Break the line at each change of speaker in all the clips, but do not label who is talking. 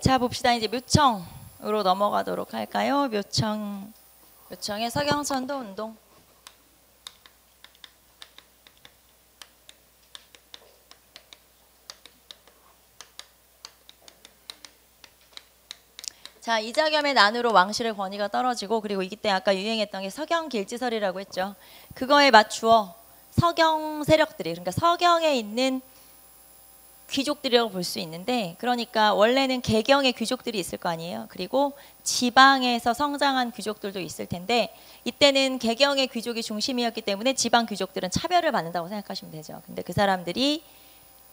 자, 봅시다. 이제 묘청으로 넘어가도록 할까요? 묘청의 서경천도 운동. 자, 이자겸의 난으로 왕실의 권위가 떨어지고, 그리고 이때 아까 유행했던 게 서경길지설이라고 했죠. 그거에 맞추어 서경 세력들이, 그러니까 서경에 있는 귀족들이라고 볼 수 있는데, 그러니까 원래는 개경의 귀족들이 있을 거 아니에요. 그리고 지방에서 성장한 귀족들도 있을 텐데, 이때는 개경의 귀족이 중심이었기 때문에 지방 귀족들은 차별을 받는다고 생각하시면 되죠. 근데 그 사람들이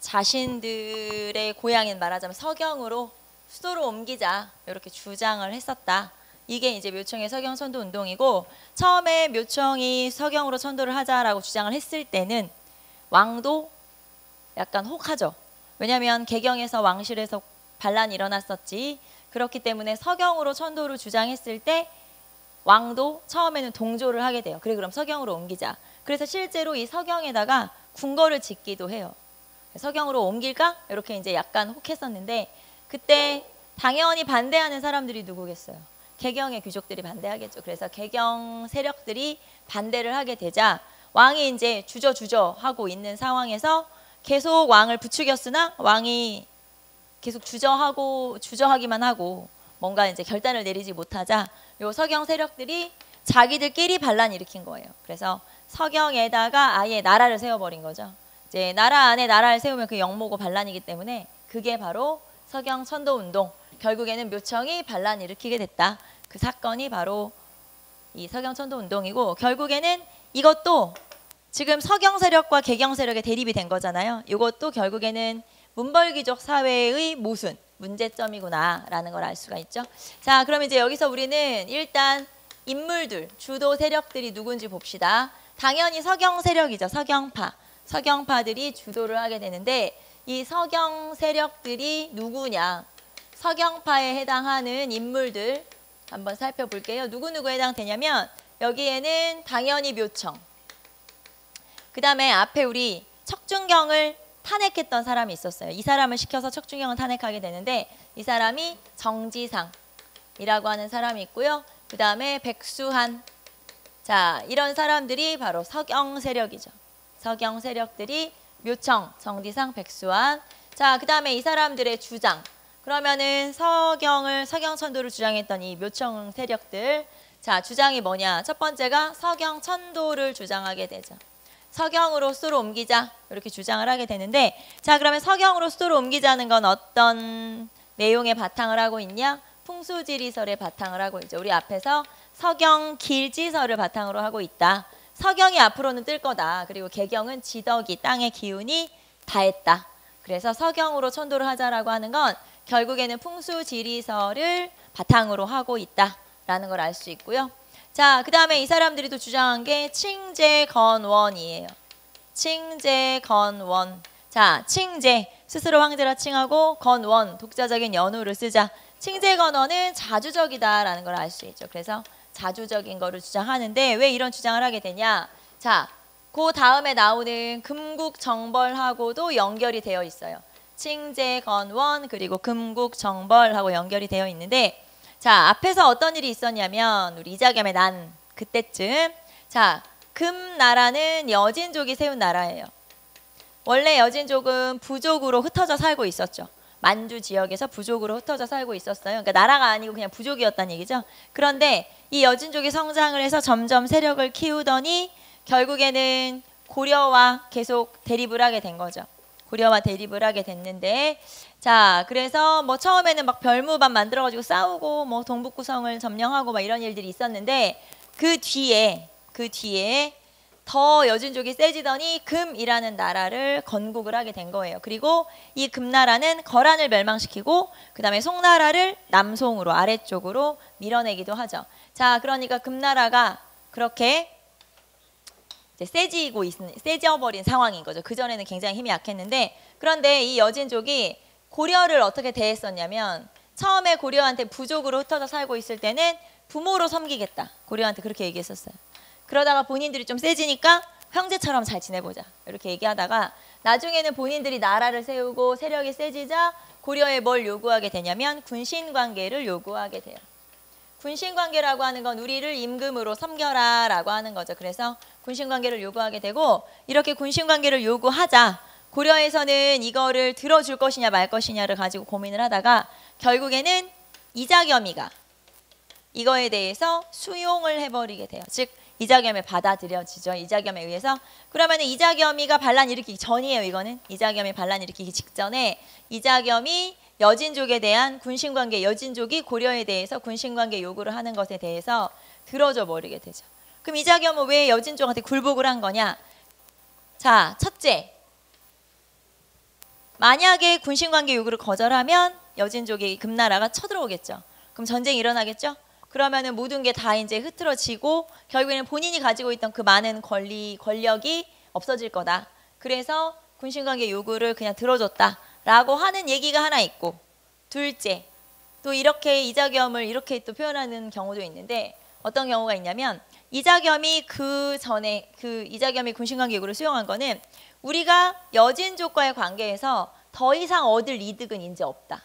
자신들의 고향인, 말하자면 서경으로 수도로 옮기자, 이렇게 주장을 했었다. 이게 이제 묘청의 서경천도 운동이고, 처음에 묘청이 서경으로 천도를 하자라고 주장을 했을 때는 왕도 약간 혹하죠. 왜냐하면 개경에서 왕실에서 반란이 일어났었지. 그렇기 때문에 서경으로 천도를 주장했을 때 왕도 처음에는 동조를 하게 돼요. 그래, 그럼 서경으로 옮기자. 그래서 실제로 이 서경에다가 궁궐을 짓기도 해요. 서경으로 옮길까? 이렇게 이제 약간 혹했었는데, 그때 당연히 반대하는 사람들이 누구겠어요? 개경의 귀족들이 반대하겠죠. 그래서 개경 세력들이 반대를 하게 되자 왕이 이제 주저주저 하고 있는 상황에서 계속 왕을 부추겼으나 왕이 계속 주저하기만 하고 뭔가 이제 결단을 내리지 못하자 요 서경 세력들이 자기들끼리 반란 일으킨 거예요. 그래서 서경에다가 아예 나라를 세워버린 거죠. 이제 나라 안에 나라를 세우면 그 역모고 반란이기 때문에 그게 바로 서경 천도 운동, 결국에는 묘청이 반란 일으키게 됐다. 그 사건이 바로 이 서경 천도 운동이고, 결국에는 이것도 지금 서경 세력과 개경 세력의 대립이 된 거잖아요. 이것도 결국에는 문벌귀족 사회의 모순, 문제점이구나라는 걸 알 수가 있죠. 자, 그럼 이제 여기서 우리는 일단 인물들, 주도 세력들이 누군지 봅시다. 당연히 서경 세력이죠. 서경파들이 주도를 하게 되는데, 이 서경 세력들이 누구냐? 서경파에 해당하는 인물들 한번 살펴볼게요. 누구 해당되냐면 여기에는 당연히 묘청, 그 다음에 앞에 우리 척준경을 탄핵했던 사람이 있었어요. 이 사람을 시켜서 척준경을 탄핵하게 되는데, 이 사람이 정지상이라고 하는 사람이 있고요. 그 다음에 백수한, 자, 이런 사람들이 바로 서경 세력이죠. 서경 세력들이 묘청, 정지상, 백수한. 자, 그 다음에 이 사람들의 주장. 그러면은 서경천도를 주장했던 이 묘청 세력들. 자, 주장이 뭐냐? 첫 번째가 서경천도를 주장하게 되죠. 서경으로 수도로 옮기자, 이렇게 주장을 하게 되는데, 자, 그러면 서경으로 수도로 옮기자는 건 어떤 내용에 바탕을 하고 있냐? 풍수지리설에 바탕을 하고 있죠. 우리 앞에서 서경길지설을 바탕으로 하고 있다. 서경이 앞으로는 뜰 거다. 그리고 개경은 지덕이, 땅의 기운이 다했다. 그래서 서경으로 천도를 하자라고 하는 건 결국에는 풍수지리설을 바탕으로 하고 있다라는 걸 알 수 있고요. 자, 그 다음에 이 사람들이 또 주장한 게 칭제건원이에요. 칭제건원. 자, 칭제, 스스로 황제라 칭하고, 건원, 독자적인 연호를 쓰자. 칭제건원은 자주적이다라는 걸 알 수 있죠. 그래서 자주적인 거를 주장하는데, 왜 이런 주장을 하게 되냐? 자, 그 다음에 나오는 금국정벌하고도 연결이 되어 있어요. 칭제건원 그리고 금국정벌하고 연결이 되어 있는데, 자, 앞에서 어떤 일이 있었냐면 우리 이자겸의 난 그때쯤, 자, 금나라는 여진족이 세운 나라예요. 원래 여진족은 부족으로 흩어져 살고 있었죠. 만주 지역에서 부족으로 흩어져 살고 있었어요. 그러니까 나라가 아니고 그냥 부족이었다는 얘기죠. 그런데 이 여진족이 성장을 해서 점점 세력을 키우더니 결국에는 고려와 계속 대립을 하게 된 거죠. 고려와 대립을 하게 됐는데, 자, 그래서 뭐 처음에는 막 별무반 만들어가지고 싸우고 뭐 동북구성을 점령하고 막 이런 일들이 있었는데, 그 뒤에 더 여진족이 세지더니 금이라는 나라를 건국을 하게 된 거예요. 그리고 이 금나라는 거란을 멸망시키고, 그 다음에 송나라를 남송으로 아래쪽으로 밀어내기도 하죠. 자, 그러니까 금나라가 그렇게 세져버린 상황인 거죠. 그전에는 굉장히 힘이 약했는데, 그런데 이 여진족이 고려를 어떻게 대했었냐면, 처음에 고려한테 부족으로 흩어져 살고 있을 때는 부모로 섬기겠다, 고려한테 그렇게 얘기했었어요. 그러다가 본인들이 좀 세지니까 형제처럼 잘 지내보자, 이렇게 얘기하다가 나중에는 본인들이 나라를 세우고 세력이 세지자 고려에 뭘 요구하게 되냐면 군신관계를 요구하게 돼요. 군신관계라고 하는 건 우리를 임금으로 섬겨라 라고 하는 거죠. 그래서 군신관계를 요구하게 되고 이렇게 군신관계를 요구하자 고려에서는 이거를 들어줄 것이냐 말 것이냐를 가지고 고민을 하다가 결국에는 이자겸이가 이거에 대해서 수용을 해버리게 돼요. 즉 이자겸에 받아들여지죠. 이자겸에 의해서. 그러면 이자겸이가 반란 일으키기 전이에요. 이거는 이자겸이 반란 일으키기 직전에 이자겸이 여진족에 대한 군신관계, 여진족이 고려에 대해서 군신관계 요구를 하는 것에 대해서 들어줘 버리게 되죠. 그럼 이자겸은 왜 여진족한테 굴복을 한 거냐? 자, 첫째, 만약에 군신관계 요구를 거절하면 여진족이 금나라가 쳐들어오겠죠. 그럼 전쟁이 일어나겠죠. 그러면은 모든 게 다 이제 흐트러지고 결국에는 본인이 가지고 있던 그 많은 권력이 없어질 거다. 그래서 군신관계 요구를 그냥 들어줬다라고 하는 얘기가 하나 있고, 둘째, 또 이렇게 이자겸을 이렇게 또 표현하는 경우도 있는데 어떤 경우가 있냐면 이자겸이 그 전에 그 이자겸이 군신관계 요구를 수용한 거는 우리가 여진족과의 관계에서 더 이상 얻을 이득은 이제 없다.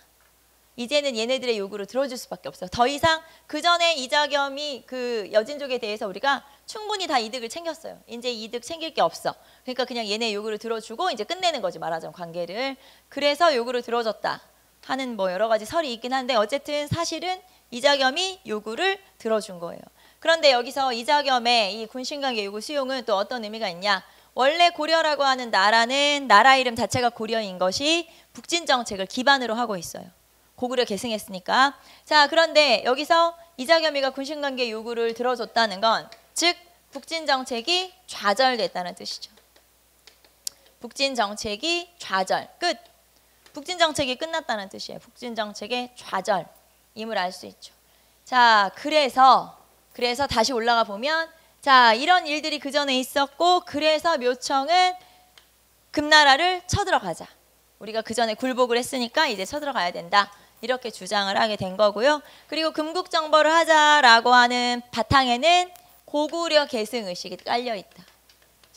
이제는 얘네들의 요구를 들어줄 수밖에 없어요. 더 이상 그 전에 이자겸이 그 여진족에 대해서 우리가 충분히 다 이득을 챙겼어요. 이제 이득 챙길 게 없어. 그러니까 그냥 얘네 요구를 들어주고 이제 끝내는 거지, 말하자면 관계를. 그래서 요구를 들어줬다 하는 뭐 여러 가지 설이 있긴 한데 어쨌든 사실은 이자겸이 요구를 들어준 거예요. 그런데 여기서 이자겸의 이 군신관계 요구 수용은 또 어떤 의미가 있냐? 원래 고려라고 하는 나라는 나라 이름 자체가 고려인 것이 북진정책을 기반으로 하고 있어요. 고구려 계승했으니까. 자, 그런데 여기서 이자겸이가 군신관계 요구를 들어줬다는 건 즉 북진정책이 좌절됐다는 뜻이죠. 북진정책이 좌절, 끝. 북진정책이 끝났다는 뜻이에요. 북진정책의 좌절임을 알 수 있죠. 자, 그래서 다시 올라가 보면 자, 이런 일들이 그 전에 있었고 그래서 묘청은 금나라를 쳐들어가자. 우리가 그 전에 굴복을 했으니까 이제 쳐들어가야 된다. 이렇게 주장을 하게 된 거고요. 그리고 금국정벌을 하자라고 하는 바탕에는 고구려 계승의식이 깔려있다.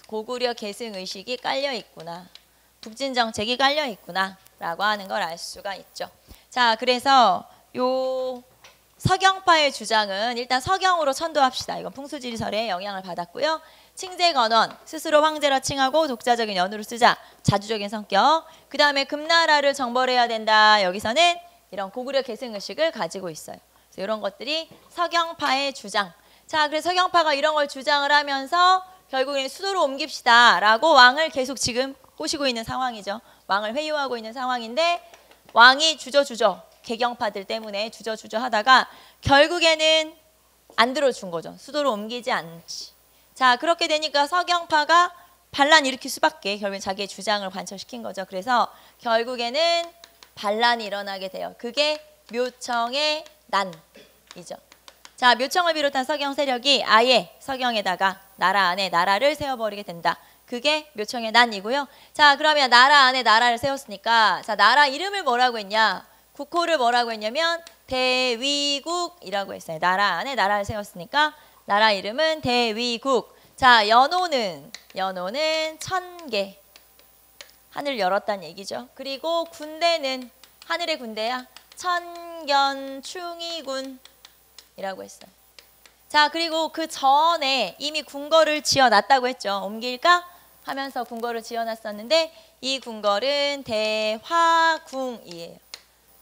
고구려 계승의식이 깔려있구나. 북진정책이 깔려있구나 라고 하는 걸 알 수가 있죠. 자, 그래서 요 서경파의 주장은 일단 서경으로 천도합시다. 이건 풍수지리설에 영향을 받았고요. 칭제건원, 스스로 황제라 칭하고 독자적인 연호를 쓰자. 자주적인 성격. 그 다음에 금나라를 정벌해야 된다. 여기서는 이런 고구려 계승의식을 가지고 있어요. 그래서 이런 것들이 서경파의 주장. 자, 그래서 서경파가 이런 걸 주장을 하면서 결국에는 수도로 옮깁시다 라고 왕을 계속 지금 꼬시고 있는 상황이죠. 왕을 회유하고 있는 상황인데 왕이 주저주저 개경파들 때문에 주저주저 하다가 결국에는 안 들어준 거죠. 수도로 옮기지 않지. 자, 그렇게 되니까 서경파가 반란 일으킬 수밖에 결국엔 자기의 주장을 관철시킨 거죠. 그래서 결국에는 반란이 일어나게 돼요. 그게 묘청의 난이죠. 자, 묘청을 비롯한 서경 세력이 아예 서경에다가 나라 안에 나라를 세워버리게 된다. 그게 묘청의 난이고요. 자, 그러면 나라 안에 나라를 세웠으니까 자, 나라 이름을 뭐라고 했냐? 국호를 뭐라고 했냐면 대위국이라고 했어요. 나라 안에 나라를 세웠으니까 나라 이름은 대위국. 자, 연호는 천개. 하늘 열었다는 얘기죠. 그리고 군대는 하늘의 군대야. 천견충이군이라고 했어요. 자, 그리고 그 전에 이미 궁궐을 지어놨다고 했죠. 옮길까? 하면서 궁궐을 지어놨었는데 이 궁궐은 대화궁이에요.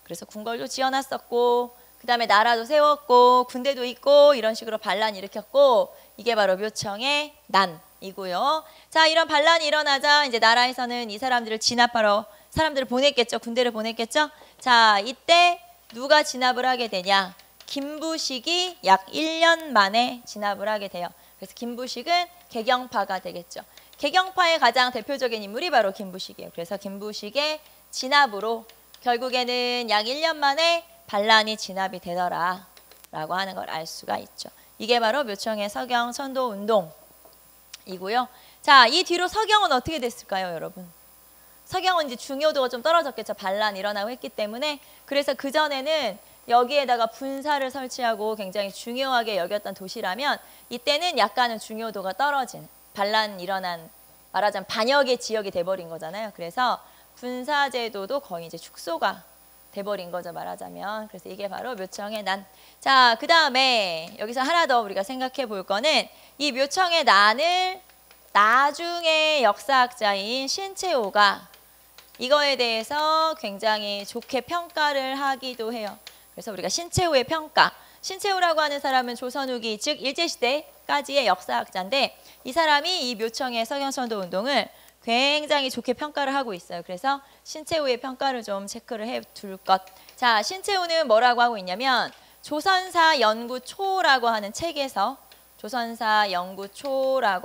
그래서 궁궐도 지어놨었고 그 다음에 나라도 세웠고 군대도 있고 이런 식으로 반란이 일으켰고 이게 바로 묘청의 난이고요. 자, 이런 반란이 일어나자 이제 나라에서는 이 사람들을 진압하러 사람들을 보냈겠죠. 군대를 보냈겠죠. 자, 이때 누가 진압을 하게 되냐? 김부식이 약 1년 만에 진압을 하게 돼요. 그래서 김부식은 개경파가 되겠죠. 개경파의 가장 대표적인 인물이 바로 김부식이에요. 그래서 김부식의 진압으로 결국에는 약 1년 만에 반란이 진압이 되더라 라고 하는 걸 알 수가 있죠. 이게 바로 묘청의 서경 천도 운동이고요. 자, 이 뒤로 서경은 어떻게 됐을까요, 여러분? 서경은 이제 중요도가 좀 떨어졌겠죠. 반란 일어나고 했기 때문에. 그래서 그전에는 여기에다가 분사를 설치하고 굉장히 중요하게 여겼던 도시라면 이때는 약간은 중요도가 떨어지는 반란 일어난 말하자면 반역의 지역이 돼버린 거잖아요. 그래서 군사제도도 거의 이제 축소가 돼버린 거죠, 말하자면. 그래서 이게 바로 묘청의 난. 자, 그 다음에 여기서 하나 더 우리가 생각해 볼 거는 이 묘청의 난을 나중에 역사학자인 신채호가 이거에 대해서 굉장히 좋게 평가를 하기도 해요. 그래서 우리가 신채호의 평가. 신채호라고 하는 사람은 조선 후기, 즉 일제시대까지의 역사학자인데 이 사람이 이 묘청의 서경선도 운동을 굉장히 좋게 평가를 하고 있어요. 그래서 신채호의 평가를 좀 체크를 해 둘 것. 자, 신채호는 뭐라고 하고 있냐면 조선사 연구초라고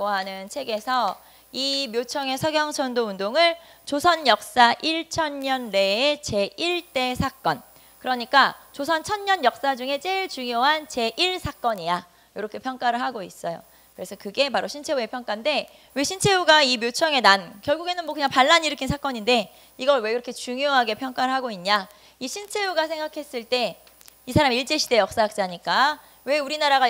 하는 책에서 이 묘청의 서경선도 운동을 조선 역사 1000년 내의 제1대 사건. 그러니까 조선 1000년 역사 중에 제일 중요한 제1사건이야. 이렇게 평가를 하고 있어요. 그래서 그게 바로 신채호의 평가인데 왜 신채호가 이 묘청의 난, 결국에는 뭐 그냥 반란 일으킨 사건인데 이걸 왜 그렇게 중요하게 평가를 하고 있냐. 이 신채호가 생각했을 때 이 사람 일제시대 역사학자니까 왜 우리나라가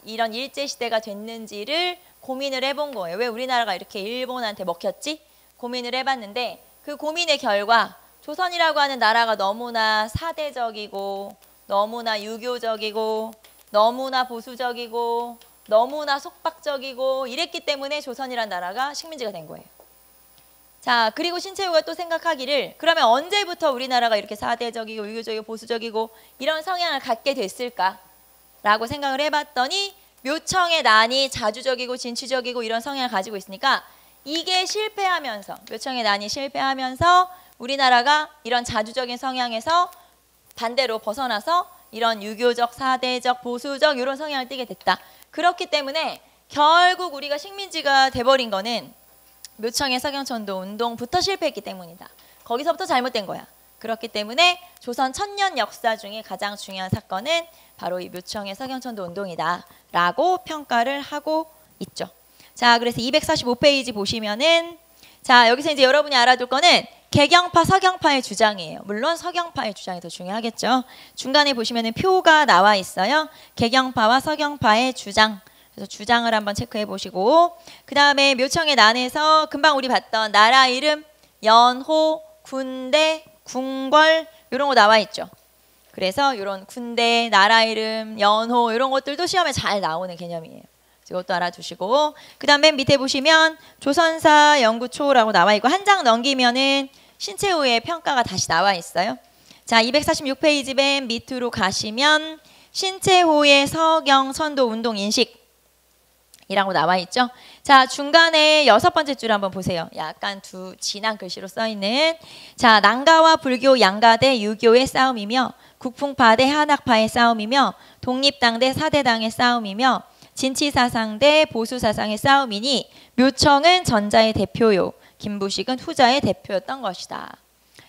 이런 일제시대가 됐는지를 고민을 해본 거예요. 왜 우리나라가 이렇게 일본한테 먹혔지? 고민을 해봤는데 그 고민의 결과 조선이라고 하는 나라가 너무나 사대적이고 너무나 유교적이고 너무나 보수적이고 너무나 속박적이고 이랬기 때문에 조선이라는 나라가 식민지가 된 거예요. 자, 그리고 신채호가 또 생각하기를 그러면 언제부터 우리나라가 이렇게 사대적이고 유교적이고 보수적이고 이런 성향을 갖게 됐을까라고 생각을 해봤더니 묘청의 난이 자주적이고 진취적이고 이런 성향을 가지고 있으니까 이게 실패하면서 묘청의 난이 실패하면서 우리나라가 이런 자주적인 성향에서 반대로 벗어나서 이런 유교적, 사대적, 보수적 이런 성향을 띠게 됐다. 그렇기 때문에 결국 우리가 식민지가 돼버린 거는 묘청의 서경천도 운동부터 실패했기 때문이다. 거기서부터 잘못된 거야. 그렇기 때문에 조선 1000년 역사 중에 가장 중요한 사건은 바로 이 묘청의 서경천도 운동이다 라고 평가를 하고 있죠. 자, 그래서 245페이지 보시면은 자, 여기서 이제 여러분이 알아둘 거는 개경파, 서경파의 주장이에요. 물론 서경파의 주장이 더 중요하겠죠. 중간에 보시면은 표가 나와 있어요. 개경파와 서경파의 주장. 그래서 주장을 한번 체크해 보시고 그 다음에 묘청의 난에서 금방 우리 봤던 나라 이름, 연호, 군대, 궁궐 이런 거 나와 있죠. 그래서 이런 군대, 나라 이름, 연호 이런 것들도 시험에 잘 나오는 개념이에요. 이것도 알아두시고 그 다음 맨 밑에 보시면 조선사 연구초라고 나와 있고 한 장 넘기면은 신채호의 평가가 다시 나와 있어요. 자, 246페이지 맨 밑으로 가시면 신채호의 서경선도 운동 인식 이라고 나와 있죠. 자, 중간에 6번째 줄 한번 보세요. 약간 진한 글씨로 써 있는 자, 난가와 불교 양가 대 유교의 싸움이며 국풍파 대 한학파의 싸움이며 독립당 대 사대당의 싸움이며 진치사상 대 보수사상의 싸움이니 묘청은 전자의 대표요 김부식은 후자의 대표였던 것이다.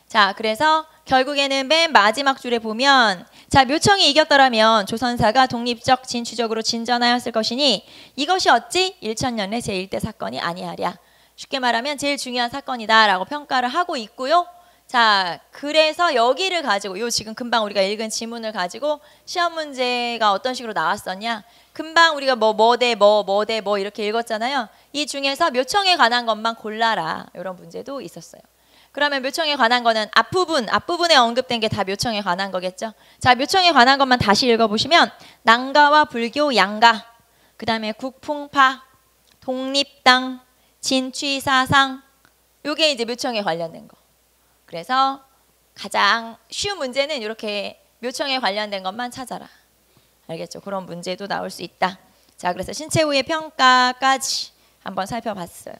자, 그래서 결국에는 맨 마지막 줄에 보면 자, 묘청이 이겼더라면 조선사가 독립적 진취적으로 진전하였을 것이니 이것이 어찌 1000년의 제1대 사건이 아니하랴. 쉽게 말하면 제일 중요한 사건이다 라고 평가를 하고 있고요. 자, 그래서 여기를 가지고 요 지금 금방 우리가 읽은 지문을 가지고 시험 문제가 어떤 식으로 나왔었냐. 금방 우리가 뭐 대 뭐 이렇게 읽었잖아요. 이 중에서 묘청에 관한 것만 골라라. 이런 문제도 있었어요. 그러면 묘청에 관한 거는 앞부분에 언급된 게 다 묘청에 관한 거겠죠. 자, 묘청에 관한 것만 다시 읽어보시면 난가와 불교 양가, 그 다음에 국풍파, 독립당, 진취사상 요게 이제 묘청에 관련된 거. 그래서 가장 쉬운 문제는 이렇게 묘청에 관련된 것만 찾아라. 알겠죠? 그런 문제도 나올 수 있다. 자, 그래서 신채호의 평가까지 한번 살펴봤어요.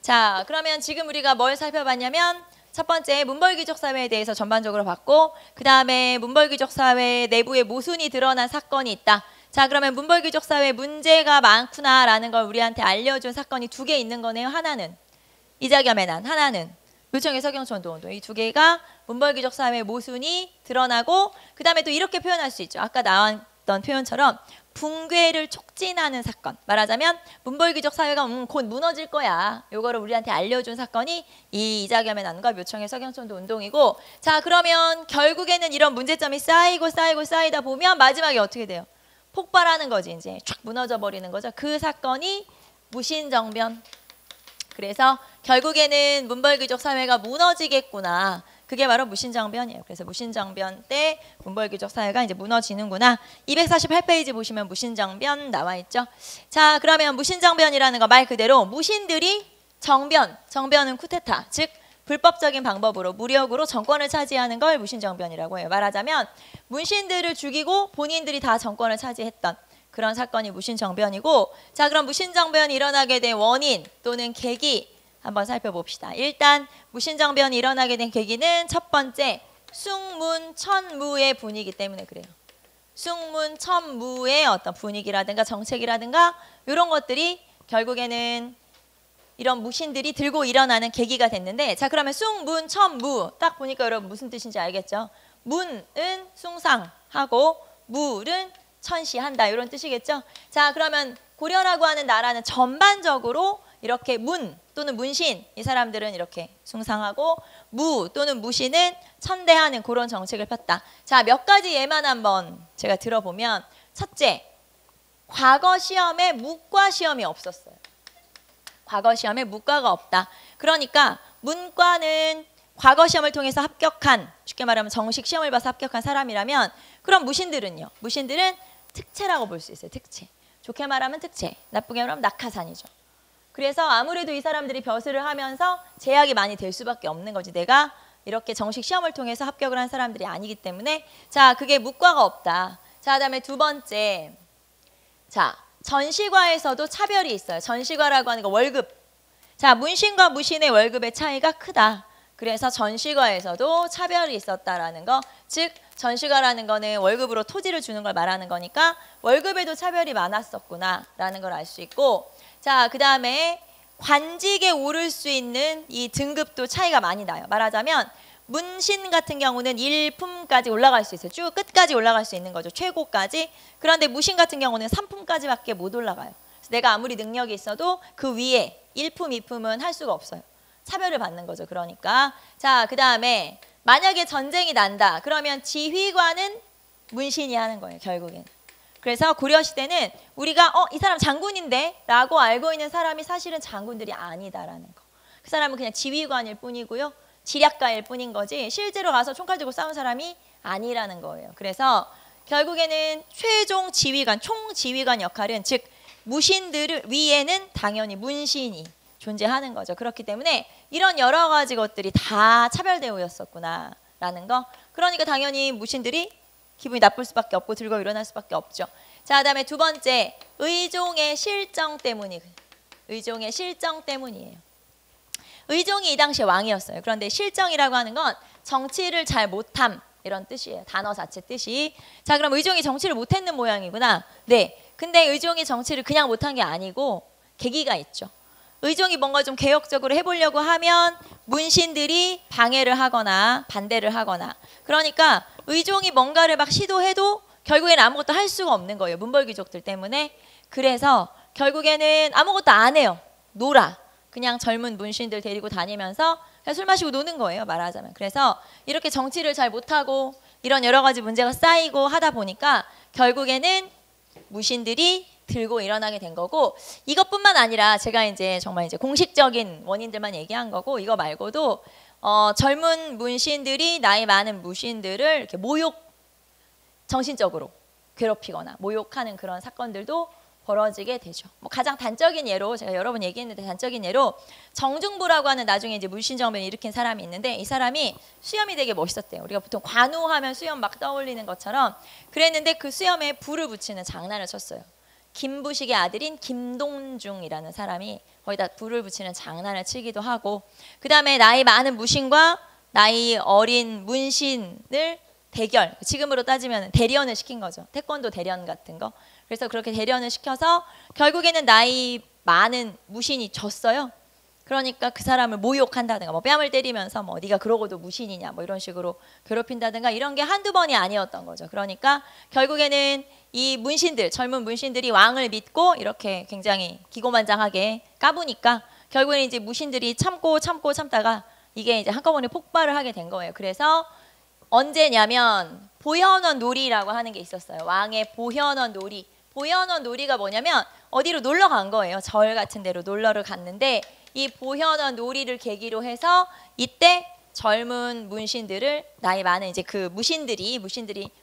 자, 그러면 지금 우리가 뭘 살펴봤냐면 첫 번째 문벌귀족 사회에 대해서 전반적으로 봤고 그 다음에 문벌귀족 사회 내부에 모순이 드러난 사건이 있다. 자, 그러면 문벌귀족 사회 문제가 많구나라는 걸 우리한테 알려준 사건이 2개 있는 거네요. 하나는 이자겸의 난, 하나는 묘청의 서경천도 운동. 이 2개가 문벌귀족 사회의 모순이 드러나고 그 다음에 또 이렇게 표현할 수 있죠. 아까 나왔던 표현처럼 붕괴를 촉진하는 사건. 말하자면 문벌귀족 사회가 곧 무너질 거야. 요거를 우리한테 알려준 사건이 이 이자겸의 난과 묘청의 서경천도 운동이고 자, 그러면 결국에는 이런 문제점이 쌓이다 보면 마지막에 어떻게 돼요? 폭발하는 거지. 이제 쫙 무너져 버리는 거죠. 그 사건이 무신정변. 그래서 결국에는 문벌귀족 사회가 무너지겠구나. 그게 바로 무신정변이에요. 그래서 무신정변 때 문벌귀족 사회가 이제 무너지는구나. 248페이지 보시면 무신정변 나와 있죠. 자, 그러면 무신정변이라는 거 말 그대로 무신들이 정변은 쿠데타, 즉 불법적인 방법으로 무력으로 정권을 차지하는 걸 무신정변이라고 해요. 말하자면 문신들을 죽이고 본인들이 다 정권을 차지했던 그런 사건이 무신정변이고, 자, 그럼 무신정변이 일어나게 된 원인 또는 계기 한번 살펴봅시다. 일단 무신정변이 일어나게 된 계기는 첫 번째 숭문천무의 분위기 때문에 그래요. 숭문천무의 어떤 분위기라든가 정책이라든가 이런 것들이 결국에는 이런 무신들이 들고 일어나는 계기가 됐는데, 자, 그러면 숭문천무 딱 보니까 여러분 무슨 뜻인지 알겠죠? 문은 숭상하고 무는 천시한다 이런 뜻이겠죠? 자, 그러면 고려라고 하는 나라는 전반적으로 이렇게 문 또는 문신 이 사람들은 이렇게 숭상하고 무 또는 무신은 천대하는 그런 정책을 폈다. 자, 몇 가지 예만 한번 제가 들어보면, 첫째, 과거 시험에 문과 시험이 없었어요. 과거 시험에 문과가 없다. 그러니까 문과는 과거 시험을 통해서 합격한, 쉽게 말하면 정식 시험을 봐서 합격한 사람이라면, 그럼 무신들은요? 무신들은 특채라고 볼 수 있어요. 특채. 좋게 말하면 특채, 나쁘게 말하면 낙하산이죠. 그래서 아무래도 이 사람들이 벼슬을 하면서 제약이 많이 될 수밖에 없는 거지. 내가 이렇게 정식 시험을 통해서 합격을 한 사람들이 아니기 때문에. 자, 그게 문과가 없다. 자, 그다음에 두 번째, 자, 전시과에서도 차별이 있어요. 전시과라고 하는 거 월급. 자, 문신과 무신의 월급의 차이가 크다. 그래서 전시과에서도 차별이 있었다라는 거. 즉 전시과라는 거는 월급으로 토지를 주는 걸 말하는 거니까 월급에도 차별이 많았었구나라는 걸 알 수 있고, 자, 그 다음에 관직에 오를 수 있는 이 등급도 차이가 많이 나요. 말하자면 문신 같은 경우는 1품까지 올라갈 수 있어요. 쭉 끝까지 올라갈 수 있는 거죠. 최고까지. 그런데 무신 같은 경우는 3품까지밖에 못 올라가요. 그래서 내가 아무리 능력이 있어도 그 위에 1품, 2품은 할 수가 없어요. 차별을 받는 거죠. 그러니까. 자, 그 다음에 만약에 전쟁이 난다. 그러면 지휘관은 문신이 하는 거예요. 결국엔. 그래서 고려시대는 우리가 이 사람 장군인데 라고 알고 있는 사람이 사실은 장군들이 아니다라는 거. 그 사람은 그냥 지휘관일 뿐이고요. 지략가일 뿐인 거지 실제로 가서 총칼 들고 싸운 사람이 아니라는 거예요. 그래서 결국에는 최종 지휘관, 총지휘관 역할은, 즉 무신들 위에는 당연히 문신이 존재하는 거죠. 그렇기 때문에 이런 여러 가지 것들이 다 차별 대우였었구나라는 거. 그러니까 당연히 무신들이 기분이 나쁠 수밖에 없고 들고 일어날 수밖에 없죠. 자, 그다음에 두 번째, 의종의 실정 때문이에요. 의종이 이 당시에 왕이었어요. 그런데 실정이라고 하는 건 정치를 잘 못함 이런 뜻이에요. 단어 자체 뜻이. 자, 그럼 의종이 정치를 못했는 모양이구나. 네. 근데 의종이 정치를 그냥 못한 게 아니고 계기가 있죠. 의종이 뭔가 좀 개혁적으로 해보려고 하면 문신들이 방해를 하거나 반대를 하거나, 그러니까 의종이 뭔가를 막 시도해도 결국에는 아무것도 할 수가 없는 거예요. 문벌귀족들 때문에. 그래서 결국에는 아무것도 안 해요. 놀아. 그냥 젊은 문신들 데리고 다니면서 그냥 술 마시고 노는 거예요. 말하자면. 그래서 이렇게 정치를 잘 못하고 이런 여러 가지 문제가 쌓이고 하다 보니까 결국에는 무신들이 들고 일어나게 된 거고, 이것뿐만 아니라 제가 이제 정말 이제 공식적인 원인들만 얘기한 거고, 이거 말고도 젊은 문신들이 나이 많은 무신들을 이렇게 정신적으로 괴롭히거나 모욕하는 그런 사건들도 벌어지게 되죠. 뭐 가장 단적인 예로 제가 여러 번 얘기했는데, 단적인 예로 정중부라고 하는 나중에 이제 문신정변을 일으킨 사람이 있는데, 이 사람이 수염이 되게 멋있었대요. 우리가 보통 관우하면 수염 막 떠올리는 것처럼 그랬는데 그 수염에 불을 붙이는 장난을 쳤어요. 김부식의 아들인 김동중이라는 사람이 거기다 불을 붙이는 장난을 치기도 하고, 그 다음에 나이 많은 무신과 나이 어린 문신을 대결, 지금으로 따지면 대련을 시킨 거죠. 태권도 대련 같은 거. 그래서 그렇게 대련을 시켜서 결국에는 나이 많은 무신이 졌어요. 그러니까 그 사람을 모욕한다든가 뭐 뺨을 때리면서 뭐 네가 그러고도 무신이냐 뭐 이런 식으로 괴롭힌다든가 이런 게 한두 번이 아니었던 거죠. 그러니까 결국에는 이 문신들, 젊은 문신들이 왕을 믿고 이렇게 굉장히 기고만장하게 까부니까 결국에는 이제 무신들이 참다가 이게 이제 한꺼번에 폭발을 하게 된 거예요. 그래서 언제냐면 보현원 놀이라고 하는 게 있었어요. 왕의 보현원 놀이. 보현원 놀이가 뭐냐면 어디로 놀러 간 거예요. 절 같은 데로 놀러를 갔는데 이 보현원 놀이를 계기로 해서 이때 젊은 문신들을 나이 많은 이제 그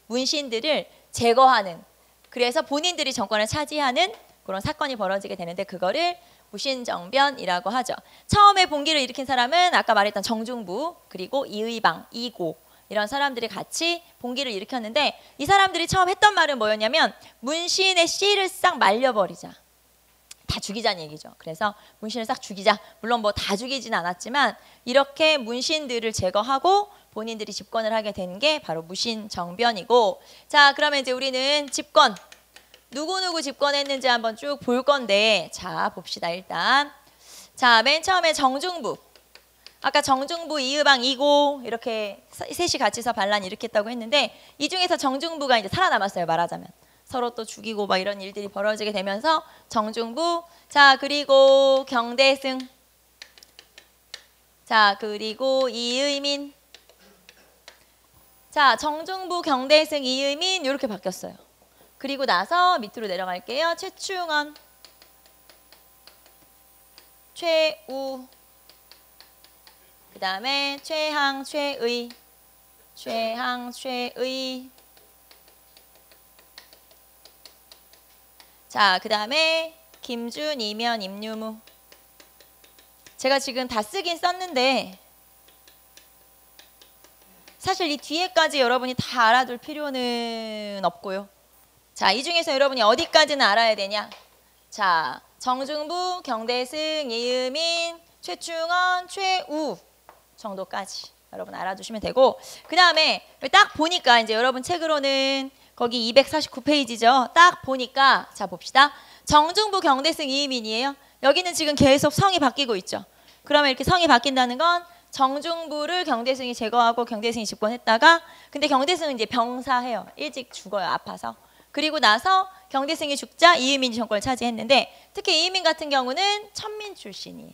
문신들을 제거하는, 그래서 본인들이 정권을 차지하는 그런 사건이 벌어지게 되는데 그거를 무신정변이라고 하죠. 처음에 봉기를 일으킨 사람은 아까 말했던 정중부 그리고 이의방, 이고 이런 사람들이 같이 봉기를 일으켰는데 이 사람들이 처음 했던 말은 뭐였냐면 문신의 씨를 싹 말려버리자. 다 죽이자는 얘기죠. 그래서 문신을 싹 죽이자. 물론 뭐 다 죽이진 않았지만 이렇게 문신들을 제거하고 본인들이 집권을 하게 된 게 바로 무신정변이고, 자 그러면 이제 우리는 집권 누구누구 집권했는지 한번 쭉 볼 건데, 자 봅시다. 일단 자 맨 처음에 정중부, 아까 정중부, 이의방, 이고 이렇게 셋이 같이서 반란 일으켰다고 했는데 이 중에서 정중부가 이제 살아남았어요. 말하자면 서로 또 죽이고 막 이런 일들이 벌어지게 되면서 정중부, 자 그리고 경대승, 자 그리고 이의민, 자 정중부, 경대승, 이의민 이렇게 바뀌었어요. 그리고 나서 밑으로 내려갈게요. 최충원, 최우, 그 다음에 최항, 최의, 자, 그 다음에 김준, 이면, 임유무. 제가 지금 다 쓰긴 썼는데 사실 이 뒤에까지 여러분이 다 알아둘 필요는 없고요. 자, 이 중에서 여러분이 어디까지는 알아야 되냐? 자, 정중부, 경대승, 이의민, 최충원, 최우 정도까지 여러분 알아두시면 되고, 그 다음에 딱 보니까 이제 여러분 책으로는 거기 249페이지죠. 딱 보니까 자 봅시다. 정중부, 경대승, 이의민이에요. 여기는 지금 계속 성이 바뀌고 있죠. 그러면 이렇게 성이 바뀐다는 건 정중부를 경대승이 제거하고 경대승이 집권했다가, 근데 경대승은 이제 병사해요. 일찍 죽어요. 아파서. 그리고 나서 경대승이 죽자 이의민이 정권을 차지했는데, 특히 이의민 같은 경우는 천민 출신이에요.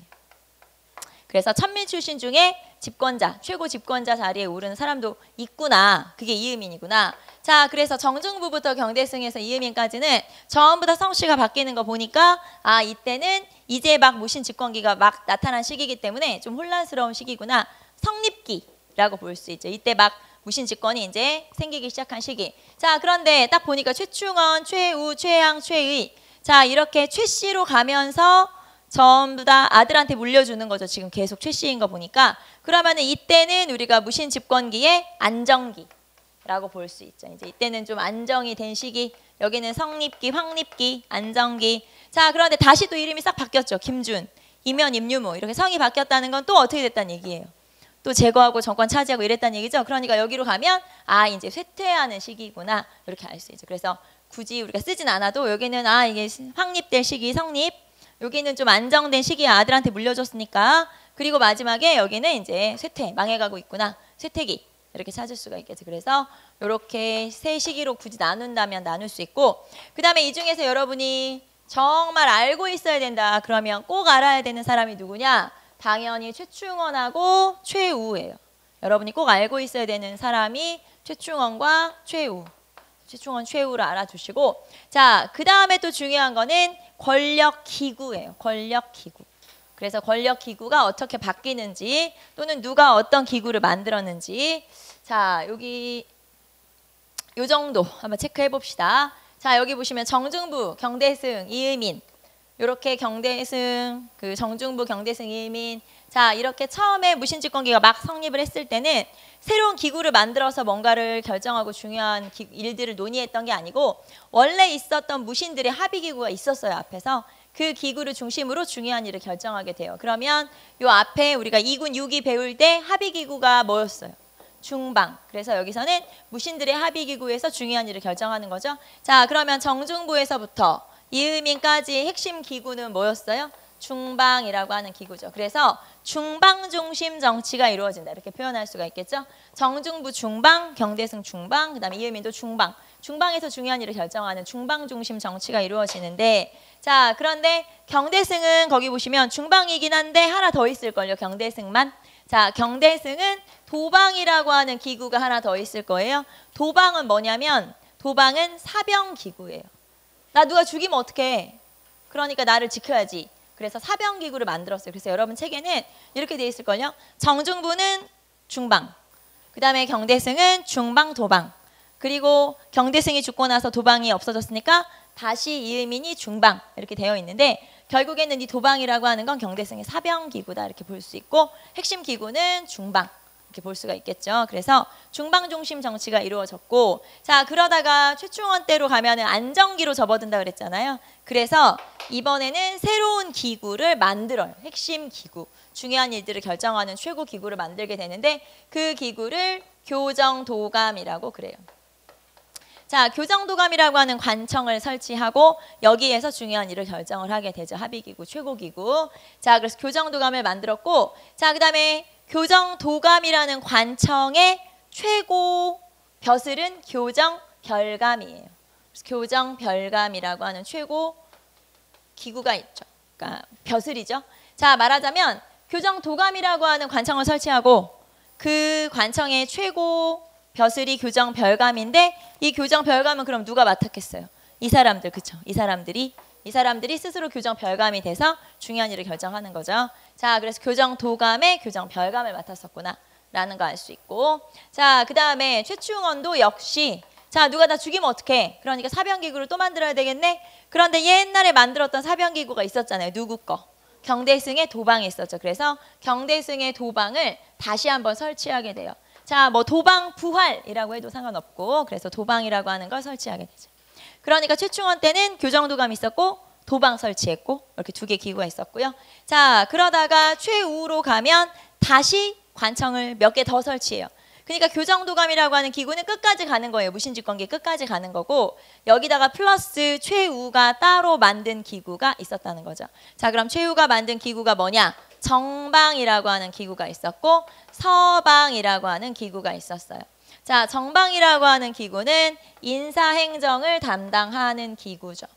그래서 천민 출신 중에 집권자, 최고 집권자 자리에 오르는 사람도 있구나. 그게 이의민이구나. 자, 그래서 정중부부터 경대승에서 이의민까지는 전부 다 성씨가 바뀌는 거 보니까 아, 이때는 이제 막 무신 집권기가 막 나타난 시기이기 때문에 좀 혼란스러운 시기구나. 성립기라고 볼 수 있죠. 이때 막 무신 집권이 이제 생기기 시작한 시기. 자, 그런데 딱 보니까 최충원, 최우, 최항, 최의, 자 이렇게 최씨로 가면서 전부 다 아들한테 물려주는 거죠. 지금 계속 최씨인 거 보니까. 그러면은 이때는 우리가 무신 집권기의 안정기라고 볼 수 있죠. 이제 이때는 좀 안정이 된 시기. 여기는 성립기, 황립기, 안정기. 자, 그런데 다시 또 이름이 싹 바뀌었죠. 김준, 이면, 임유무 이렇게 성이 바뀌었다는 건 또 어떻게 됐다는 얘기예요. 또 제거하고 정권 차지하고 이랬다는 얘기죠. 그러니까 여기로 가면 아, 이제 쇠퇴하는 시기구나 이렇게 알 수 있죠. 그래서 굳이 우리가 쓰진 않아도 여기는 아, 이게 확립될 시기, 성립. 여기는 좀 안정된 시기에 아들한테 물려줬으니까. 그리고 마지막에 여기는 이제 쇠퇴, 망해가고 있구나. 쇠퇴기 이렇게 찾을 수가 있겠죠. 그래서 이렇게 세 시기로 굳이 나눈다면 나눌 수 있고, 그 다음에 이 중에서 여러분이 정말 알고 있어야 된다. 그러면 꼭 알아야 되는 사람이 누구냐? 당연히 최충원하고 최우예요. 여러분이 꼭 알고 있어야 되는 사람이 최충원과 최우. 최충원, 최우를 알아두시고, 자, 그 다음에 또 중요한 거는 권력기구예요. 권력기구. 그래서 권력기구가 어떻게 바뀌는지 또는 누가 어떤 기구를 만들었는지, 자 여기 요 정도 한번 체크해 봅시다. 자, 여기 보시면 정중부, 경대승, 이의민 이렇게 경대승, 그 정중부, 경대승, 이의민. 자, 이렇게 처음에 무신집권기가 막 성립을 했을 때는 새로운 기구를 만들어서 뭔가를 결정하고 중요한 일들을 논의했던 게 아니고 원래 있었던 무신들의 합의기구가 있었어요. 앞에서 그 기구를 중심으로 중요한 일을 결정하게 돼요. 그러면 요 앞에 우리가 2군 6위 배울 때 합의기구가 뭐였어요? 중방. 그래서 여기서는 무신들의 합의기구에서 중요한 일을 결정하는 거죠. 자, 그러면 정중부에서부터 이의민까지 핵심 기구는 뭐였어요? 중방이라고 하는 기구죠. 그래서 중방 중심 정치가 이루어진다. 이렇게 표현할 수가 있겠죠. 정중부 중방, 경대승 중방, 그 다음에 이의민도 중방. 중방에서 중요한 일을 결정하는 중방 중심 정치가 이루어지는데, 자, 그런데 경대승은 거기 보시면 중방이긴 한데 하나 더 있을걸요. 경대승만. 자, 경대승은 도방이라고 하는 기구가 하나 더 있을 거예요. 도방은 뭐냐면 도방은 사병기구예요. 나 누가 죽이면 어떡해. 그러니까 나를 지켜야지. 그래서 사병기구를 만들었어요. 그래서 여러분 책에는 이렇게 돼 있을걸요. 정중부는 중방, 그 다음에 경대승은 중방 도방, 그리고 경대승이 죽고 나서 도방이 없어졌으니까 다시 이음인이 중방 이렇게 되어 있는데, 결국에는 이 도방이라고 하는 건 경대승의 사병기구다 이렇게 볼 수 있고, 핵심 기구는 중방 이렇게 볼 수가 있겠죠. 그래서 중방 중심 정치가 이루어졌고, 자 그러다가 최충원 때로 가면은 안정기로 접어든다 그랬잖아요. 그래서 이번에는 새로운 기구를 만들어요. 핵심 기구, 중요한 일들을 결정하는 최고 기구를 만들게 되는데, 그 기구를 교정도감이라고 그래요. 자, 교정도감이라고 하는 관청을 설치하고 여기에서 중요한 일을 결정을 하게 되죠. 합의기구, 최고기구. 자, 그래서 교정도감을 만들었고, 자, 그 다음에 교정도감이라는 관청의 최고 벼슬은 교정별감이에요. 그래서 교정별감이라고 하는 최고 기구가 있죠. 그러니까 벼슬이죠. 자, 말하자면 교정도감이라고 하는 관청을 설치하고 그 관청의 최고 벼슬이 교정별감인데, 이 교정별감은 그럼 누가 맡았겠어요? 이 사람들, 그쵸? 이 사람들이 스스로 교정별감이 돼서 중요한 일을 결정하는 거죠. 자, 그래서 교정도감의 교정별감을 맡았었구나 라는 거 알 수 있고, 자, 그 다음에 최충원도 역시, 자, 누가 다 죽이면 어떡해? 그러니까 사병기구를 또 만들어야 되겠네? 그런데 옛날에 만들었던 사병기구가 있었잖아요. 누구 거? 경대승의 도방이 있었죠. 그래서 경대승의 도방을 다시 한번 설치하게 돼요. 자, 뭐 도방 부활이라고 해도 상관없고, 그래서 도방이라고 하는 걸 설치하게 되죠. 그러니까 최충원 때는 교정도감이 있었고 도방 설치했고, 이렇게 두 개 기구가 있었고요. 자, 그러다가 최우로 가면 다시 관청을 몇 개 더 설치해요. 그러니까 교정도감이라고 하는 기구는 끝까지 가는 거예요. 무신직관계 끝까지 가는 거고, 여기다가 플러스 최우가 따로 만든 기구가 있었다는 거죠. 자, 그럼 최우가 만든 기구가 뭐냐? 정방이라고 하는 기구가 있었고 서방이라고 하는 기구가 있었어요. 자, 정방이라고 하는 기구는 인사행정을 담당하는 기구죠.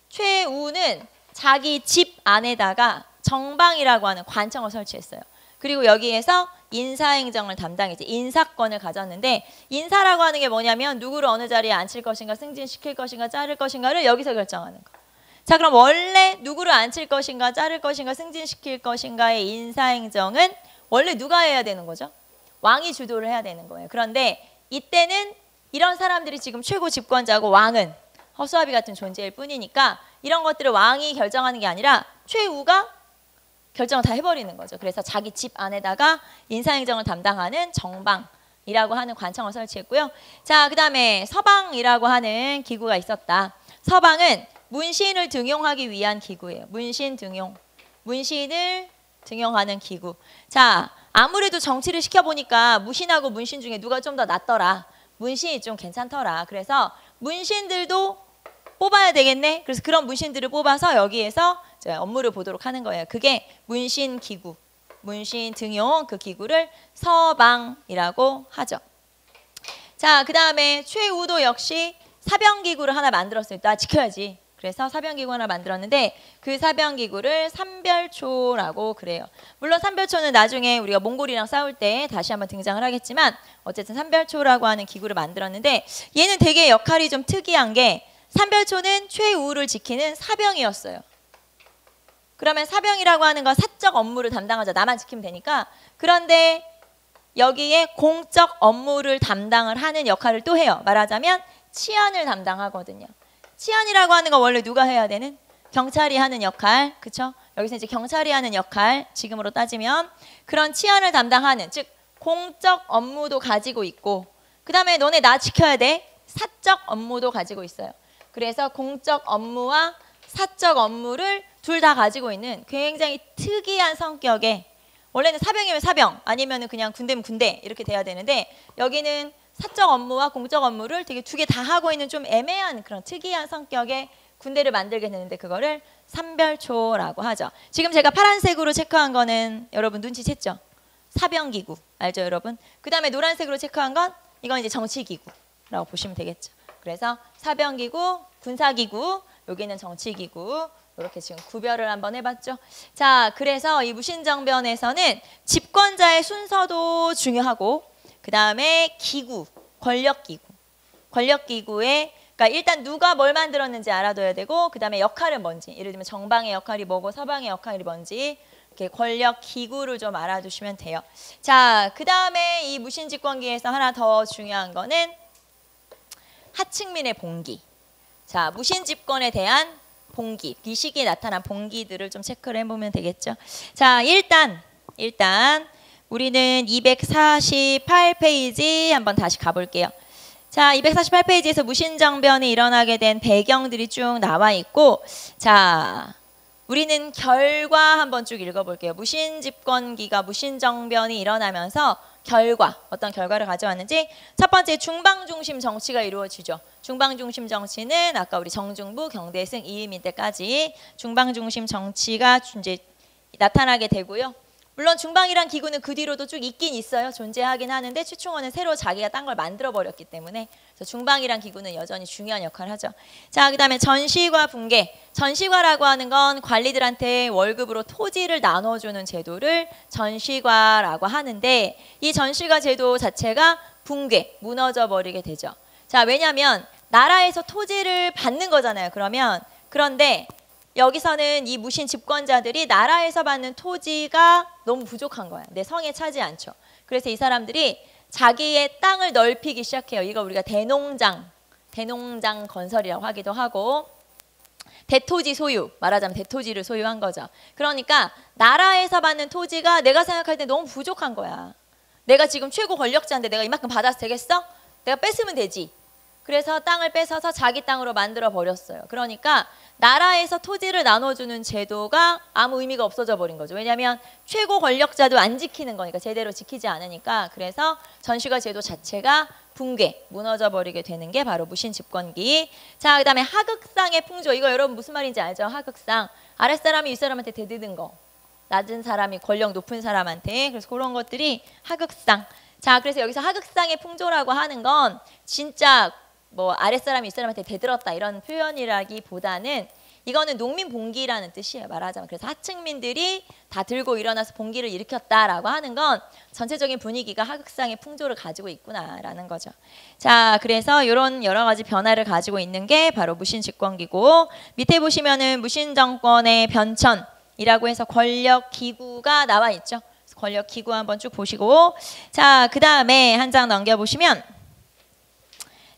최우는 자기 집 안에다가 정방이라고 하는 관청을 설치했어요. 그리고 여기에서 인사행정을 담당했지, 인사권을 가졌는데, 인사라고 하는 게 뭐냐면 누구를 어느 자리에 앉힐 것인가, 승진시킬 것인가, 자를 것인가를 여기서 결정하는 거. 자, 그럼 원래 누구를 앉힐 것인가, 자를 것인가, 승진시킬 것인가의 인사행정은 원래 누가 해야 되는 거죠? 왕이 주도를 해야 되는 거예요. 그런데 이때는 이런 사람들이 지금 최고 집권자고 왕은 허수아비 같은 존재일 뿐이니까 이런 것들을 왕이 결정하는 게 아니라 최우가 결정을 다 해버리는 거죠. 그래서 자기 집 안에다가 인사행정을 담당하는 정방이라고 하는 관청을 설치했고요. 자, 그 다음에 서방이라고 하는 기구가 있었다. 서방은 문신을 등용하기 위한 기구예요. 문신 등용. 문신을 등용하는 기구. 자, 아무래도 정치를 시켜보니까 무신하고 문신 중에 누가 좀 더 낫더라. 문신이 좀 괜찮더라. 그래서 문신들도 뽑아야 되겠네. 그래서 그런 문신들을 뽑아서 여기에서 업무를 보도록 하는 거예요. 그게 문신 기구, 문신 등용 그 기구를 서방이라고 하죠. 자, 그 다음에 최우도 역시 사병기구를 하나 만들었어요. 나 지켜야지. 그래서 사병기구 하나 만들었는데 그 사병기구를 삼별초라고 그래요. 물론 삼별초는 나중에 우리가 몽골이랑 싸울 때 다시 한번 등장을 하겠지만, 어쨌든 삼별초라고 하는 기구를 만들었는데, 얘는 되게 역할이 좀 특이한 게, 삼별초는 최우를 지키는 사병이었어요. 그러면 사병이라고 하는 건 사적 업무를 담당하죠. 나만 지키면 되니까. 그런데 여기에 공적 업무를 담당을 하는 역할을 또 해요. 말하자면 치안을 담당하거든요. 치안이라고 하는 건 원래 누가 해야 되는? 경찰이 하는 역할, 그렇죠? 여기서 이제 경찰이 하는 역할, 지금으로 따지면 그런 치안을 담당하는, 즉 공적 업무도 가지고 있고, 그 다음에 너네 나 지켜야 돼. 사적 업무도 가지고 있어요. 그래서 공적 업무와 사적 업무를 둘 다 가지고 있는 굉장히 특이한 성격의, 원래는 사병이면 사병, 아니면 그냥 군대면 군대 이렇게 돼야 되는데, 여기는 사적 업무와 공적 업무를 되게 두 개 다 하고 있는 좀 애매한 그런 특이한 성격의 군대를 만들게 되는데, 그거를 삼별초라고 하죠. 지금 제가 파란색으로 체크한 거는 여러분 눈치챘죠? 사병기구 알죠, 여러분? 그 다음에 노란색으로 체크한 건 이건 이제 정치기구라고 보시면 되겠죠. 그래서 사병기구, 군사기구, 여기는 정치기구, 이렇게 지금 구별을 한번 해봤죠. 자, 그래서 이 무신정변에서는 집권자의 순서도 중요하고, 그 다음에 기구, 권력기구의 그러니까 일단 누가 뭘 만들었는지 알아둬야 되고 그 다음에 역할은 뭔지, 예를 들면 정방의 역할이 뭐고 서방의 역할이 뭔지 이렇게 권력 기구를 좀 알아두시면 돼요. 자, 그 다음에 이 무신집권기에서 하나 더 중요한 거는 하층민의 봉기. 자, 무신집권에 대한 봉기, 이 시기에 나타난 봉기들을 좀 체크를 해보면 되겠죠. 자, 일단 우리는 248페이지 한번 다시 가볼게요. 자, 248페이지에서 무신정변이 일어나게 된 배경들이 쭉 나와 있고, 자, 우리는 결과 한번 쭉 읽어볼게요. 무신집권기가 무신정변이 일어나면서 어떤 결과를 가져왔는지, 첫 번째 중방중심 정치가 이루어지죠. 중방중심 정치는 아까 우리 정중부, 경대승, 이의민 때까지 중방중심 정치가 이제 나타나게 되고요. 물론 중방이란 기구는 그 뒤로도 쭉 있긴 있어요. 존재하긴 하는데 최충원은 새로 자기가 딴 걸 만들어버렸기 때문에 그래서 중방이란 기구는 여전히 중요한 역할을 하죠. 자, 그 다음에 전시과 붕괴. 전시과라고 하는 건 관리들한테 월급으로 토지를 나눠주는 제도를 전시과라고 하는데 이 전시과 제도 자체가 붕괴, 무너져 버리게 되죠. 자, 왜냐하면 나라에서 토지를 받는 거잖아요. 그런데 여기서는 이 무신 집권자들이 나라에서 받는 토지가 너무 부족한 거야. 내 성에 차지 않죠. 그래서 이 사람들이 자기의 땅을 넓히기 시작해요. 이거 우리가 대농장 건설이라고 하기도 하고 대토지 소유, 말하자면 대토지를 소유한 거죠. 그러니까 나라에서 받는 토지가 내가 생각할 때 너무 부족한 거야. 내가 지금 최고 권력자인데 내가 이만큼 받아서 되겠어? 내가 뺏으면 되지. 그래서 땅을 뺏어서 자기 땅으로 만들어 버렸어요. 그러니까 나라에서 토지를 나눠주는 제도가 아무 의미가 없어져 버린 거죠. 왜냐하면 최고 권력자도 안 지키는 거니까, 제대로 지키지 않으니까. 그래서 전시과 제도 자체가 붕괴, 무너져 버리게 되는 게 바로 무신집권기. 자, 그 다음에 하극상의 풍조. 이거 여러분 무슨 말인지 알죠? 하극상. 아랫사람이 윗사람한테 대드는 거. 낮은 사람이 권력 높은 사람한테. 그래서 그런 것들이 하극상. 자, 그래서 여기서 하극상의 풍조라고 하는 건 진짜 뭐 아랫사람이 윗사람한테 대들었다 이런 표현이라기보다는 이거는 농민 봉기라는 뜻이에요. 말하자면. 그래서 하층민들이 다 들고 일어나서 봉기를 일으켰다라고 하는 건 전체적인 분위기가 하극상의 풍조를 가지고 있구나라는 거죠. 자, 그래서 이런 여러 가지 변화를 가지고 있는 게 바로 무신집권기고, 밑에 보시면은 무신정권의 변천이라고 해서 권력기구가 나와 있죠. 권력기구 한번 쭉 보시고, 자, 그 다음에 한 장 넘겨보시면,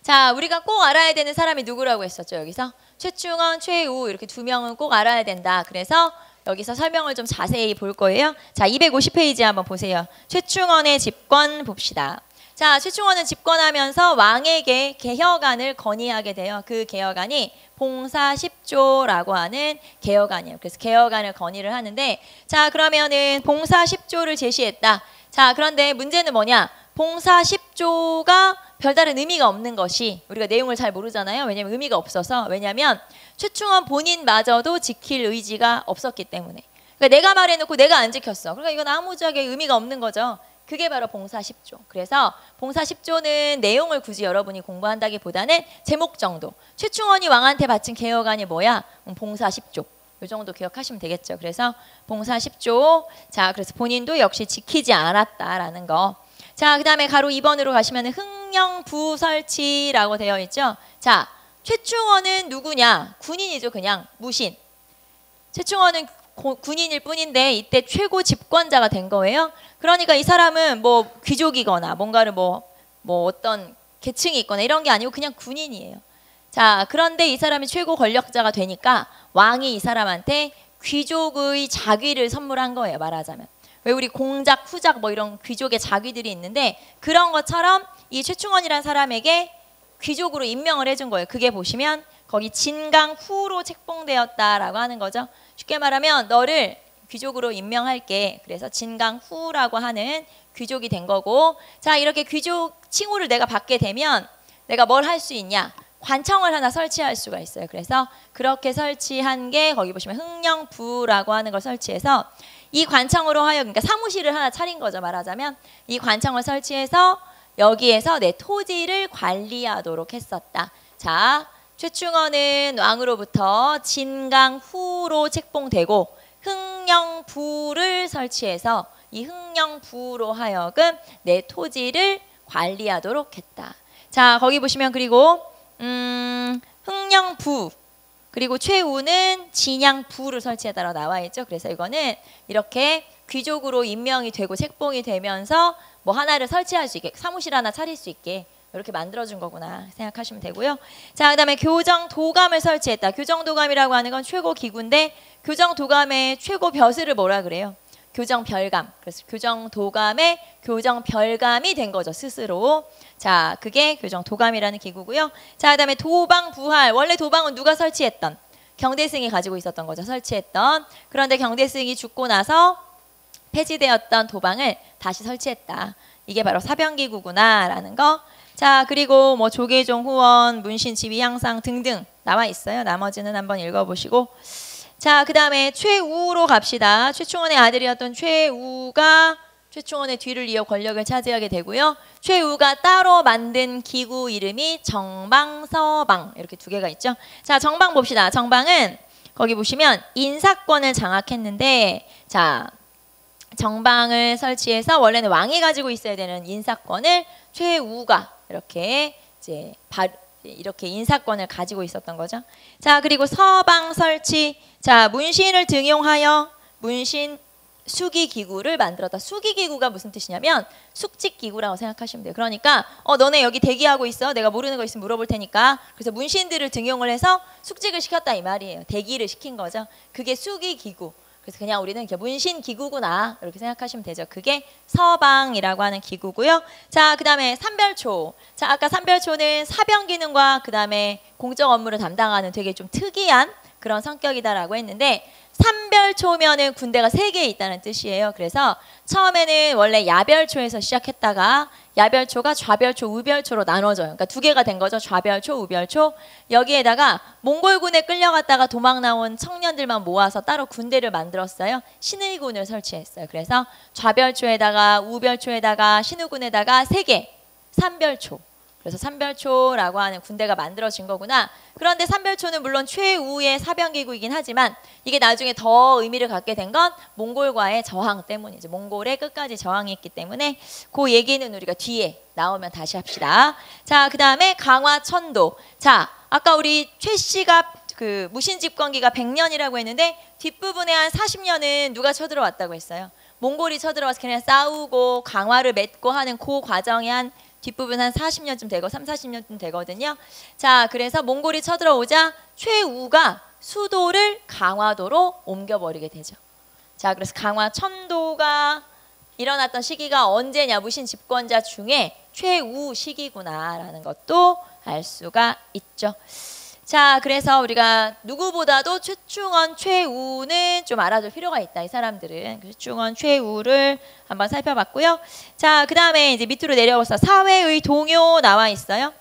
자, 우리가 꼭 알아야 되는 사람이 누구라고 했었죠, 여기서? 최충원, 최우 이렇게 두 명은 꼭 알아야 된다. 그래서 여기서 설명을 좀 자세히 볼 거예요. 자, 250페이지 한번 보세요. 최충원의 집권 봅시다. 자, 최충원은 집권하면서 왕에게 개혁안을 건의하게 돼요. 그 개혁안이 봉사 10조라고 하는 개혁안이에요. 그래서 개혁안을 건의를 하는데, 자, 그러면은 봉사 10조를 제시했다. 자, 그런데 문제는 뭐냐? 봉사 10조가 별다른 의미가 없는 것이, 우리가 내용을 잘 모르잖아요. 왜냐하면 의미가 없어서. 왜냐하면 최충원 본인마저도 지킬 의지가 없었기 때문에. 그러니까 내가 말해놓고 내가 안 지켰어. 그러니까 이건 아무짝에 의미가 없는 거죠. 그게 바로 봉사 10조. 그래서 봉사 10조는 내용을 굳이 여러분이 공부한다기보다는 제목 정도. 최충원이 왕한테 바친 개혁안이 뭐야? 봉사 10조. 이 정도 기억하시면 되겠죠. 그래서 봉사 10조. 자, 그래서 본인도 역시 지키지 않았다라는 거. 자, 그 다음에 가로 2번으로 가시면 흥령부 설치라고 되어 있죠. 자, 최충원은 누구냐? 군인이죠. 그냥 무신. 최충원은 군인일 뿐인데 이때 최고 집권자가 된 거예요. 그러니까 이 사람은 뭐 귀족이거나 뭔가를 뭐 어떤 계층이 있거나 이런 게 아니고 그냥 군인이에요. 자, 그런데 이 사람이 최고 권력자가 되니까 왕이 이 사람한테 귀족의 자귀를 선물한 거예요. 말하자면. 왜 우리 공작, 후작 뭐 이런 귀족의 자귀들이 있는데 그런 것처럼 이 최충원이라는 사람에게 귀족으로 임명을 해준 거예요. 그게 보시면 거기 진강후로 책봉되었다라고 하는 거죠. 쉽게 말하면 너를 귀족으로 임명할게. 그래서 진강후라고 하는 귀족이 된 거고, 자, 이렇게 귀족 칭호를 내가 받게 되면 내가 뭘 할 수 있냐? 관청을 하나 설치할 수가 있어요. 그래서 그렇게 설치한 게 거기 보시면 흥령부라고 하는 걸 설치해서 이 관청으로 하여금, 그러니까 사무실을 하나 차린 거죠. 말하자면 이 관청을 설치해서 여기에서 내 토지를 관리하도록 했었다. 자, 최충원은 왕으로부터 진강후로 책봉되고 흥령부를 설치해서 이 흥령부로 하여금 내 토지를 관리하도록 했다. 자, 거기 보시면 그리고 흥령부 그리고 최우는 진양부를 설치해달라고 나와 있죠. 그래서 이거는 이렇게 귀족으로 임명이 되고 책봉이 되면서 뭐 하나를 설치할 수 있게 사무실 하나 차릴 수 있게 이렇게 만들어준 거구나 생각하시면 되고요. 자, 그다음에 교정도감을 설치했다. 교정도감이라고 하는 건 최고 기구인데 교정도감의 최고 벼슬을 뭐라 그래요? 교정별감. 그래서 교정도감의 교정별감이 된 거죠, 스스로. 자, 그게 교정도감이라는 기구고요. 자, 그다음에 도방부활. 원래 도방은 누가 설치했던? 경대승이 가지고 있었던 거죠, 설치했던. 그런데 경대승이 죽고 나서 폐지되었던 도방을 다시 설치했다. 이게 바로 사병기구구나라는 거. 자, 그리고 뭐 조계종 후원, 문신 지위 향상 등등 나와 있어요. 나머지는 한번 읽어보시고. 자, 그 다음에 최우로 갑시다. 최충원의 아들이었던 최우가 최충원의 뒤를 이어 권력을 차지하게 되고요. 최우가 따로 만든 기구 이름이 정방서방 이렇게 두 개가 있죠. 자, 정방 봅시다. 정방은 거기 보시면 인사권을 장악했는데 자, 정방을 설치해서 원래는 왕이 가지고 있어야 되는 인사권을 최우가 이렇게 이제 이렇게 인사권을 가지고 있었던 거죠. 자, 그리고 서방 설치. 자, 문신을 등용하여 문신 수기기구를 만들었다. 수기기구가 무슨 뜻이냐면 숙직기구라고 생각하시면 돼요. 그러니까 너네 여기 대기하고 있어. 내가 모르는 거 있으면 물어볼 테니까. 그래서 문신들을 등용을 해서 숙직을 시켰다 이 말이에요. 대기를 시킨 거죠. 그게 수기기구. 그래서 그냥 우리는 이렇게 문신기구구나 이렇게 생각하시면 되죠. 그게 서방이라고 하는 기구고요. 자, 그 다음에 삼별초. 자, 아까 삼별초는 사병 기능과 그 다음에 공적 업무를 담당하는 되게 좀 특이한 그런 성격이다라고 했는데 삼별초면은 군대가 3개 있다는 뜻이에요. 그래서 처음에는 원래 야별초에서 시작했다가 야별초가 좌별초, 우별초로 나눠져요. 그러니까 2개가 된 거죠. 좌별초, 우별초. 여기에다가 몽골군에 끌려갔다가 도망 나온 청년들만 모아서 따로 군대를 만들었어요. 신의군을 설치했어요. 그래서 좌별초에다가 우별초에다가 신의군에다가 3개, 삼별초. 그래서 삼별초라고 하는 군대가 만들어진 거구나. 그런데 삼별초는 물론 최우의 사병기구이긴 하지만 이게 나중에 더 의미를 갖게 된 건 몽골과의 저항 때문이죠. 몽골에 끝까지 저항했기 때문에 그 얘기는 우리가 뒤에 나오면 다시 합시다. 자, 그 다음에 강화천도. 자, 아까 우리 최 씨가 그 무신집권기가 100년이라고 했는데 뒷부분에 한 40년은 누가 쳐들어왔다고 했어요? 몽골이 쳐들어와서 그냥 싸우고 강화를 맺고 하는 그 과정에 한 뒷부분 한 40년쯤 되고 3, 40년쯤 되거든요. 자, 그래서 몽골이 쳐들어오자 최우가 수도를 강화도로 옮겨버리게 되죠. 자, 그래서 강화천도가 일어났던 시기가 언제냐? 무신 집권자 중에 최우 시기구나라는 것도 알 수가 있죠. 자, 그래서 우리가 누구보다도 최충원, 최우는 좀 알아둘 필요가 있다. 이 사람들은. 최충원, 최우를 한번 살펴봤고요. 자, 그 다음에 이제 밑으로 내려와서 사회의 동요 나와 있어요.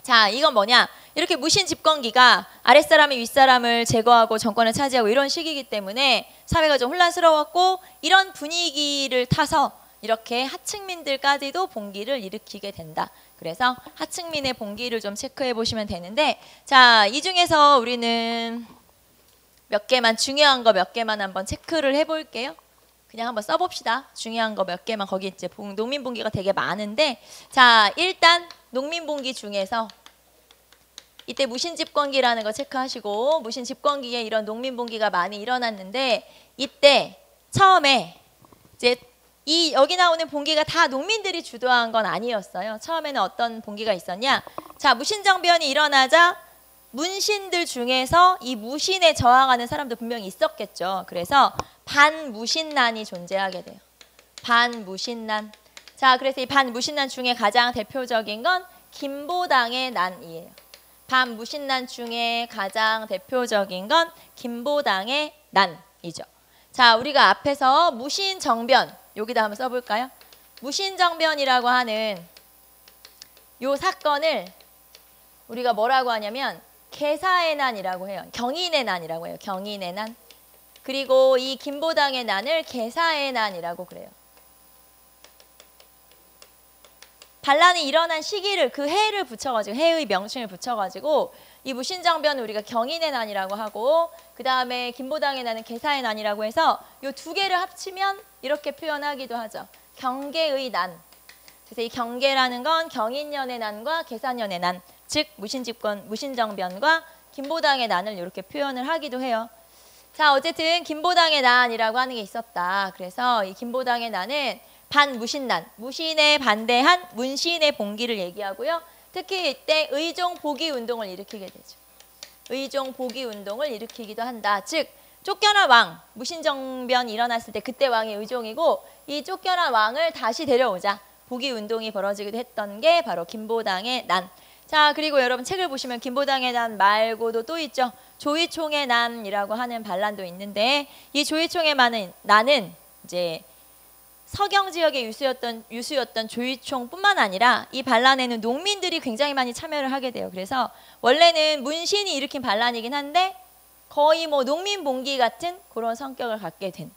자, 이건 뭐냐? 이렇게 무신 집권기가 아랫사람이 윗사람을 제거하고 정권을 차지하고 이런 시기이기 때문에 사회가 좀 혼란스러웠고 이런 분위기를 타서 이렇게 하층민들까지도 봉기를 일으키게 된다. 그래서 하층민의 봉기를 좀 체크해 보시면 되는데 자, 이 중에서 우리는 몇 개만 중요한 거 몇 개만 한번 체크를 해볼게요. 그냥 한번 써봅시다. 중요한 거 몇 개만. 거기 이제 농민봉기가 되게 많은데 자, 일단 농민봉기 중에서 이때 무신집권기라는 거 체크하시고 무신집권기에 이런 농민봉기가 많이 일어났는데 이때 처음에 이제 여기 나오는 봉기가 다 농민들이 주도한 건 아니었어요. 처음에는 어떤 봉기가 있었냐? 자, 무신정변이 일어나자 문신들 중에서 이 무신에 저항하는 사람도 분명히 있었겠죠. 그래서 반무신난이 존재하게 돼요. 반무신난. 자, 그래서 이 반무신난 중에 가장 대표적인 건 김보당의 난이에요. 반무신난 중에 가장 대표적인 건 김보당의 난이죠. 자, 우리가 앞에서 무신정변 여기다 한번 써볼까요? 무신정변이라고 하는 요 사건을 우리가 뭐라고 하냐면 개사의 난이라고 해요. 경인의 난이라고 해요. 경인의 난. 그리고 이 김보당의 난을 개사의 난이라고 그래요. 반란이 일어난 시기를 그 해를 붙여가지고 해의 명칭을 붙여가지고 이 무신정변을 우리가 경인의 난이라고 하고 그 다음에 김보당의 난은 개사의 난이라고 해서 이 두 개를 합치면 이렇게 표현하기도 하죠. 경계의 난. 그래서 이 경계라는 건 경인년의 난과 개사년의 난. 즉 무신정변과 김보당의 난을 이렇게 표현을 하기도 해요. 자, 어쨌든 김보당의 난이라고 하는 게 있었다. 그래서 이 김보당의 난은 반무신난, 무신에 반대한 문신의 봉기를 얘기하고요. 특히 이때 의종 복위 운동을 일으키게 되죠. 의종 복위 운동을 일으키기도 한다. 즉 쫓겨난 왕, 무신정변이 일어났을 때 그때 왕이 의종이고 이 쫓겨난 왕을 다시 데려오자 복위 운동이 벌어지기도 했던 게 바로 김보당의 난. 자, 그리고 여러분 책을 보시면 김보당의 난 말고도 또 있죠. 조이총의 난이라고 하는 반란도 있는데 이 조이총의 난은 이제 서경 지역의 유수였던 조이총뿐만 아니라 이 반란에는 농민들이 굉장히 많이 참여를 하게 돼요. 그래서 원래는 문신이 일으킨 반란이긴 한데 거의 뭐 농민봉기 같은 그런 성격을 갖게 된,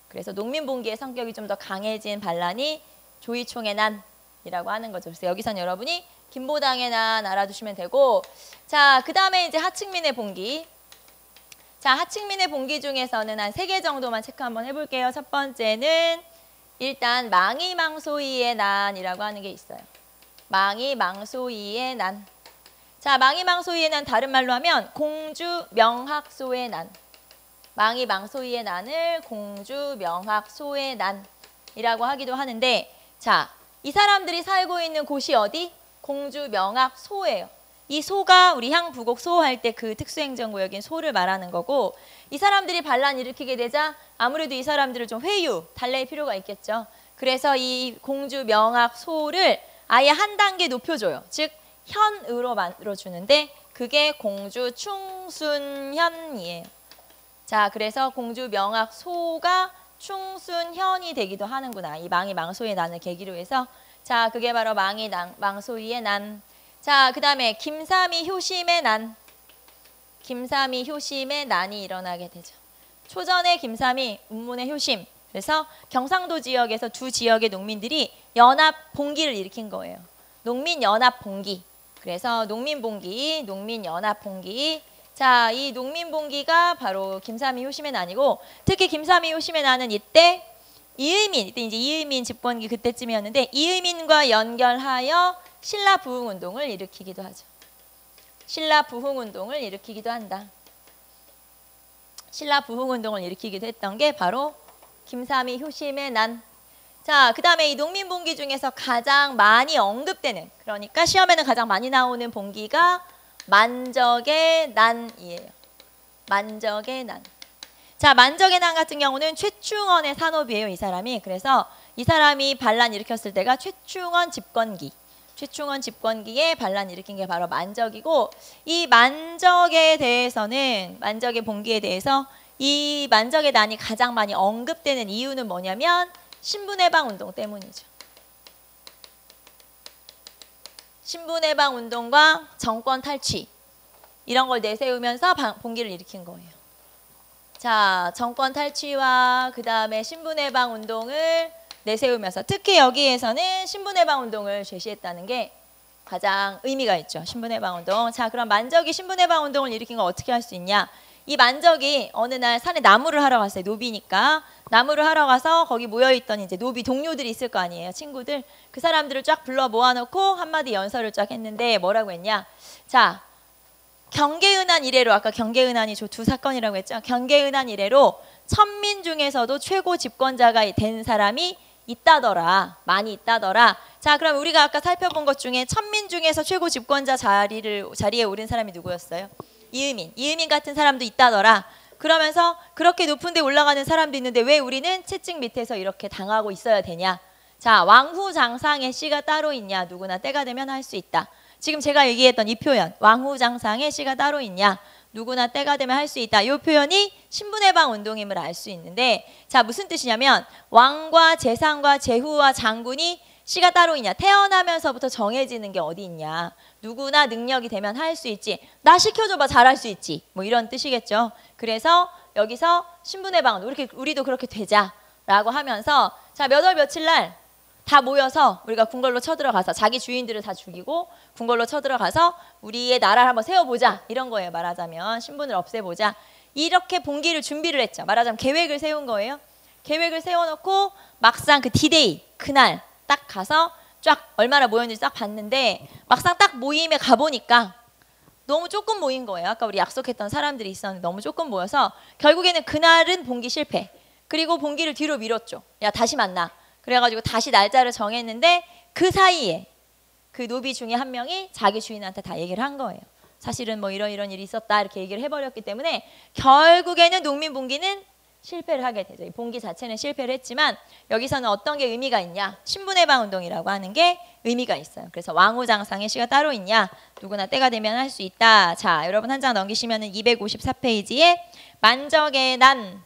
그래서 농민봉기의 성격이 좀 더 강해진 반란이 조이총의 난이라고 하는 거죠. 그래서 여기선 여러분이 김보당의 난 알아두시면 되고, 자, 그 다음에 이제 하층민의 봉기. 자, 하층민의 봉기 중에서는 한 3개 정도만 체크 한번 해볼게요. 첫 번째는 일단 망이망소이의 난이라고 하는 게 있어요. 망이망소이의 난. 자, 망이망소이의 난 다른 말로 하면 공주명학소의 난. 망이망소이의 난을 공주명학소의 난이라고 하기도 하는데, 자, 이 사람들이 살고 있는 곳이 어디? 공주명학소예요. 이 소가 우리 향부곡 소할 때 그 특수행정구역인 소를 말하는 거고, 이 사람들이 반란 일으키게 되자 아무래도 이 사람들을 좀 달랠 필요가 있겠죠. 그래서 이 공주명학소를 아예 한 단계 높여줘요. 즉 현으로 만들어주는데 그게 공주충순현이에요. 자, 그래서 공주명학소가 충순현이 되기도 하는구나. 이 망이망소의 난을 계기로 해서. 자, 그게 바로 망소이의 난. 자, 그 다음에 김삼이 효심의 난. 김삼이 효심의 난이 일어나게 되죠. 초전의 김삼이, 운문의 효심. 그래서 경상도 지역에서 두 지역의 농민들이 연합 봉기를 일으킨 거예요. 농민연합 봉기. 그래서 농민봉기, 농민연합 봉기. 자, 이 농민봉기가 바로 김삼이 효심의 난이고, 특히 김삼이 효심의 난은 이때 이때 이제 이의민 집권기 그때쯤이었는데 이의민과 연결하여 신라부흥운동을 일으키기도 하죠. 신라부흥운동을 일으키기도 한다. 신라부흥운동을 일으키기도 했던 게 바로 김삼이 효심의 난. 자, 그 다음에 이 농민봉기 중에서 가장 많이 언급되는, 그러니까 시험에는 가장 많이 나오는 봉기가 만적의 난이에요. 만적의 난. 자, 만적의 난 같은 경우는 최충원의 산업이에요, 이 사람이. 그래서 이 사람이 반란 일으켰을 때가 최충원 집권기. 최충원 집권기에 반란 일으킨 게 바로 만적이고, 이 만적에 대해서는, 만적의 봉기에 대해서 이 만적의 난이 가장 많이 언급되는 이유는 뭐냐면 신분해방 운동 때문이죠. 신분해방 운동과 정권 탈취 이런 걸 내세우면서 봉기를 일으킨 거예요. 자, 정권 탈취와 그 다음에 신분해방 운동을 내세우면서, 특히 여기에서는 신분해방 운동을 제시했다는 게 가장 의미가 있죠. 신분해방 운동. 자, 그럼 만적이 신분해방 운동을 일으킨 걸 어떻게 할 수 있냐? 이 만적이 어느 날 산에 나무를 하러 갔어요. 노비니까. 나무를 하러 가서 거기 모여있던 이제 노비 동료들이 있을 거 아니에요. 친구들. 그 사람들을 쫙 불러 모아놓고 한마디 연설을 쫙 했는데 뭐라고 했냐? 자, 경계은한 이래로, 아까 경계은한이 두 사건이라고 했죠. 경계은한 이래로 천민 중에서도 최고 집권자가 된 사람이 있다더라. 많이 있다더라. 자, 그럼 우리가 아까 살펴본 것 중에 천민 중에서 최고 집권자 자리에 오른 사람이 누구였어요? 이의민 같은 사람도 있다더라. 그러면서 그렇게 높은 데 올라가는 사람도 있는데 왜 우리는 채찍 밑에서 이렇게 당하고 있어야 되냐? 자, 왕후장상의 씨가 따로 있냐? 누구나 때가 되면 할 수 있다. 지금 제가 얘기했던 이 표현, 왕후장상의 씨가 따로 있냐? 누구나 때가 되면 할 수 있다. 이 표현이 신분해방 운동임을 알 수 있는데, 자, 무슨 뜻이냐면 왕과 재상과 제후와 장군이 씨가 따로 있냐? 태어나면서부터 정해지는 게 어디 있냐? 누구나 능력이 되면 할 수 있지. 나 시켜줘봐 잘할 수 있지. 뭐 이런 뜻이겠죠. 그래서 여기서 신분해방, 우리도 그렇게 되자라고 하면서, 자, 몇 월 며칠 날 다 모여서 우리가 궁궐로 쳐들어가서 자기 주인들을 다 죽이고 궁궐로 쳐들어가서 우리의 나라를 한번 세워보자. 이런 거예요. 말하자면 신분을 없애보자. 이렇게 봉기를 준비를 했죠. 말하자면 계획을 세운 거예요. 계획을 세워놓고 막상 그 디데이, 그날 딱 가서 쫙 얼마나 모였는지 딱 봤는데 막상 딱 모임에 가보니까 너무 조금 모인 거예요. 아까 우리 약속했던 사람들이 있었는데 너무 조금 모여서 결국에는 그날은 봉기 실패. 그리고 봉기를 뒤로 미뤘죠. 야, 다시 만나. 그래가지고 다시 날짜를 정했는데 그 사이에 그 노비 중에 한 명이 자기 주인한테 다 얘기를 한 거예요. 사실은 뭐 이런 일이 있었다 이렇게 얘기를 해버렸기 때문에 결국에는 농민봉기는 실패를 하게 되죠. 이 봉기 자체는 실패를 했지만 여기서는 어떤 게 의미가 있냐? 신분해방운동이라고 하는 게 의미가 있어요. 그래서 왕후장상의 시가 따로 있냐? 누구나 때가 되면 할 수 있다. 자, 여러분 한 장 넘기시면 254페이지에 만적의 난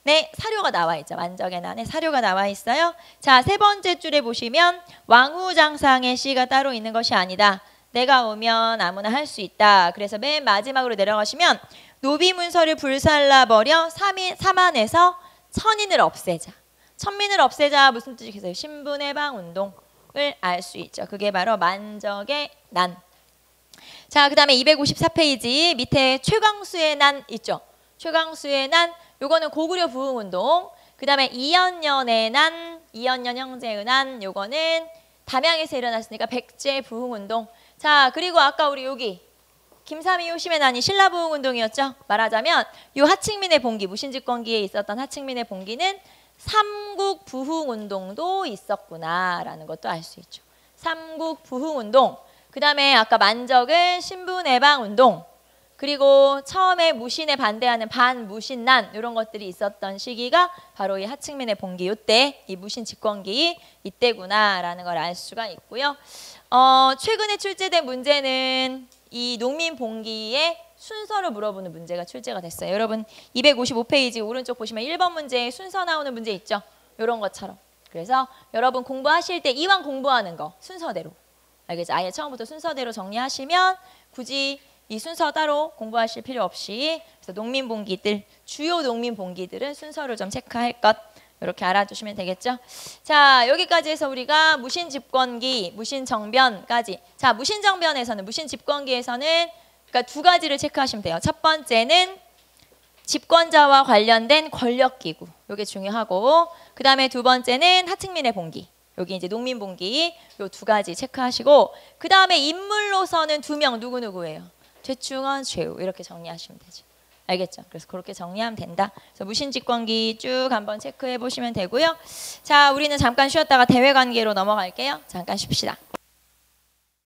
네, 사료가 나와 있죠. 만적의 난에 사료가 나와 있어요. 자, 세 번째 줄에 보시면 왕후장상의 시가 따로 있는 것이 아니다. 내가 오면 아무나 할 수 있다. 그래서 맨 마지막으로 내려가시면 노비문서를 불살라버려 사만에서 천인을 없애자. 천민을 없애자 무슨 뜻이겠어요? 신분해방운동을 알 수 있죠. 그게 바로 만적의 난. 자, 그 다음에 254페이지 밑에 최광수의 난 있죠. 최광수의 난, 요거는 고구려 부흥운동. 그 다음에 이연년의 난, 이연년 형제의 난, 요거는 담양에서 일어났으니까 백제 부흥운동. 자, 그리고 아까 우리 여기 김삼이 효심의 난이 신라부흥운동이었죠. 말하자면 요 하층민의 봉기, 무신집권기에 있었던 하층민의 봉기는 삼국 부흥운동도 있었구나라는 것도 알 수 있죠. 삼국 부흥운동. 그 다음에 아까 만적은 신분해방운동. 그리고 처음에 무신에 반대하는 반무신난 이런 것들이 있었던 시기가 바로 이 하층민의 봉기 이때 이 무신 집권기 이때구나라는 걸 알 수가 있고요. 최근에 출제된 문제는 이 농민 봉기의 순서를 물어보는 문제가 출제가 됐어요. 여러분 255페이지 오른쪽 보시면 1번 문제에 순서 나오는 문제 있죠. 이런 것처럼. 그래서 여러분 공부하실 때 이왕 공부하는 거 순서대로. 알겠죠? 아예 처음부터 순서대로 정리하시면 굳이 이 순서 따로 공부하실 필요 없이 그래서 농민봉기들, 주요 농민봉기들은 순서를 좀 체크할 것 이렇게 알아두시면 되겠죠. 자, 여기까지 해서 우리가 무신집권기, 무신정변까지. 자, 무신정변에서는, 무신집권기에서는 그러니까 두 가지를 체크하시면 돼요. 첫 번째는 집권자와 관련된 권력기구. 이게 중요하고 그 다음에 두 번째는 하층민의 봉기. 여기 이제 농민봉기 요 두 가지 체크하시고 그 다음에 인물로서는 두 명 누구누구예요? 최충원, 최후 이렇게 정리하시면 되죠. 알겠죠? 그래서 그렇게 정리하면 된다. 그래서 무신집권기 쭉 한번 체크해 보시면 되고요. 자, 우리는 잠깐 쉬었다가 대외관계로 넘어갈게요. 잠깐 쉽시다.